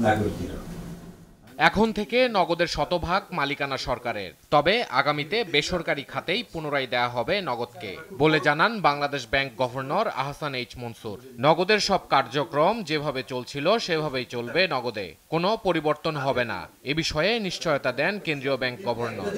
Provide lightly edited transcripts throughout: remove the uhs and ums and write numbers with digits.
নাগরিকের। এখন থেকে নগদের শতভাগ মালিকানা সরকারের, তবে আগামীতে বেসরকারি খাতেই পুনরায় দেয়া হবে নগদকে বলে জানান Bangladesh bank governor Ahsan H Mansur. নগদের সব কার্যক্রম যেভাবে চলছিল সেভাবেই চলবে নগদে, কোনো পরিবর্তন হবে না, এ বিষয়ে নিশ্চয়তা দেন কেন্দ্রীয় ব্যাংক গভর্নর।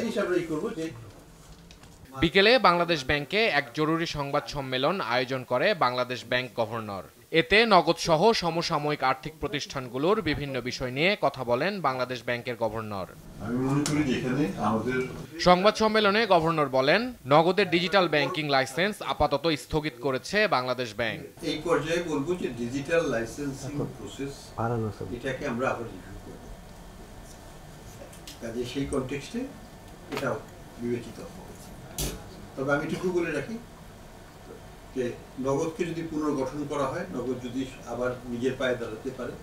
বিকেলে বাংলাদেশ ব্যাংকে এক জরুরি সংবাদ সম্মেলন আয়োজন করে বাংলাদেশ ব্যাংক গভর্নর। এতে নগদ সহ সমসাময়িক আর্থিক প্রতিষ্ঠানগুলোর বিভিন্ন বিষয় নিয়ে কথা বলেন বাংলাদেশ ব্যাংকের গভর্নর। সংবাদ সম্মেলনে গভর্নর বলেন, নগদের ডিজিটাল ব্যাংকিং লাইসেন্স আপাতত স্থগিত করেছে বাংলাদেশ ব্যাংক। এই পর্যায়ে বলবো যে ডিজিটাল লাইসেন্সিং প্রসেস এটাকে আমরা আবার রিভিউ করব, কাজে সেই কনটেক্সটে এটা বিবেচিত হবে। তবে আমি এটুকু বলে রাখি যে নগদকে যদি পুনর্গঠন করা হয়, নগদ যদি আবার নিজের পায়ে দাঁড়াতে পারে,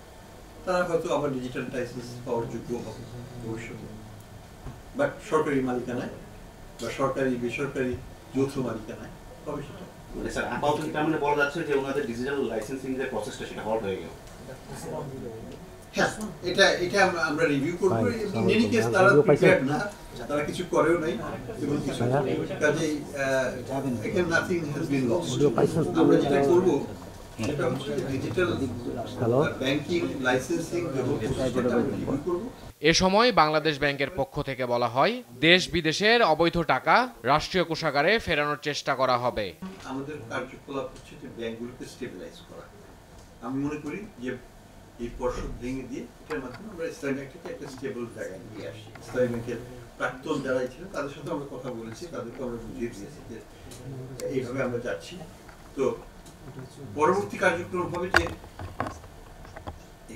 তারা হয়তো আবার ডিজিটাল লাইসেন্স পাওয়ার যোগ্য হবে ভবিষ্যতে, বাট সরকারি মালিকানায় বা সরকারি বেসরকারি যৌথ মালিকানায় হবে সেটা। মানে স্যার আপাতত কি তার মানে বলা যাচ্ছে যে ওনাদের ডিজিটাল লাইসেন্সিং যে প্রসেসটা সেটা হল্ট হয়ে গেল? হ্যাঁ, এটা আমরা রিভিউ করব। ইন এনি কেস তারা প্রিপেয়ার্ড না, তারা কিছু করেও নাই এবং কিছু কাজেই এখানে নাথিং হ্যাজ বিন লস্ট। আমরা যেটা করব সেটা হচ্ছে ডিজিটাল ব্যাংকিং লাইসেন্সিং ব্যবস্থা রিভিউ করব। এ সময় বাংলাদেশ ব্যাংকের পক্ষ থেকে বলা হয়, দেশ বিদেশের অবৈধ টাকা রাষ্ট্রীয় কোষাগারে ফেরানোর চেষ্টা করা হবে। আমাদের কার্যকলাপ হচ্ছে যে ব্যাংকগুলোকে স্টেবিলাইজ করা। আমি মনে করি যে এই পর্ষদ ভেঙে দিয়ে এটার মাধ্যমে আমরা ইসলামী ব্যাংকটাকে একটা স্টেবল জায়গায় নিয়ে আসি। ইসলামী ব্যাংকের প্রাক্তন যারা ছিল তাদের সাথে আমরা কথা বলেছি, তাদেরকে আমরা বুঝিয়ে দিয়েছি যে এইভাবে আমরা যাচ্ছি। তো পরবর্তী কার্যক্রম হবে যে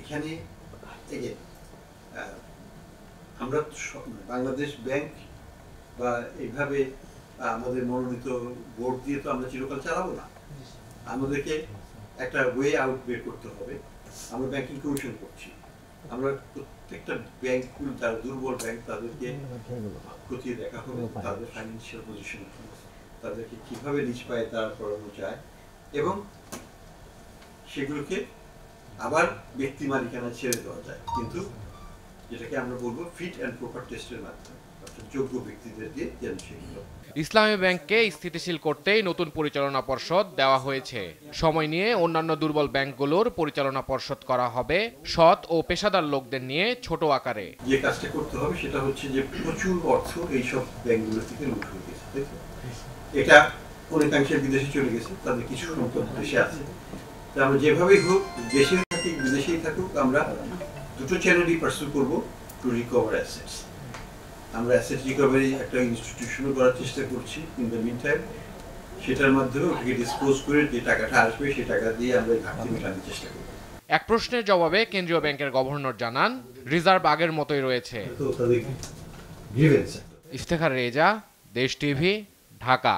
এখানে আমরা বাংলাদেশ ব্যাংক বা এইভাবে আমাদের মনোনীত বোর্ড দিয়ে তো আমরা চিরকাল চালাবো না, আমাদেরকে একটা ওয়ে আউট বের করতে হবে। আমরা ব্যাংকিং কমিশন করছি, আমরা প্রত্যেকটা ব্যাংকগুলো যারা দুর্বল ব্যাংক তাদেরকে খতিয়ে দেখা হবে, তাদের ফাইন্যান্সিয়াল পজিশন, তাদেরকে কিভাবে নিজ পায়ে দাঁড় করানো যায় এবং সেগুলোকে আবার ব্যক্তি মালিকানা ছেড়ে দেওয়া যায়, কিন্তু যেটাকে আমরা বলবো ফিট অ্যান্ড প্রপার টেস্টের মাধ্যমে, অর্থাৎ যোগ্য ব্যক্তিদের দিয়ে যেন সেগুলো। ইসলামী ব্যাংককে স্থিতিশীল করতেই নতুন পরিচালনা পর্ষদ দেওয়া হয়েছে। সময় নিয়ে অন্যান্য দুর্বল ব্যাংকগুলোর পরিচালনা পর্ষদ করা হবে সৎ ও পেশাদার লোকদের নিয়ে ছোট আকারে। যে কাজটা করতে হবে সেটা হচ্ছে যে প্রচুর অর্থ এইসব ব্যাংকগুলো থেকে লুট হয়ে গেছে, তাই তো? এটা অনেকাংশে বিদেশে চলে গেছে, তাদের কিছু সম্পদ দেশে আছে। আমরা যেভাবেই হোক, দেশে থাকি বিদেশেই থাকুক, আমরা দুটো চ্যানেলই পার্সু করব টু রিকভার অ্যাসেটস। আমরা অ্যাসেট রিকভারি একটা ইনস্টিটিউশনও করার চেষ্টা করছি। ইন দ্য মিন টাইম সেটার মাধ্যমে ওটাকে ডিসপোজ করে যে টাকাটা আসবে সেই টাকা দিয়ে আমরা ঘাটতি মেটানোর চেষ্টা করব। এক প্রশ্নের জবাবে কেন্দ্রীয় ব্যাংকের গভর্নর জানান, রিজার্ভ আগের মতোই রয়েছে। ইফতেখার রেজা, দেশ টিভি, ঢাকা।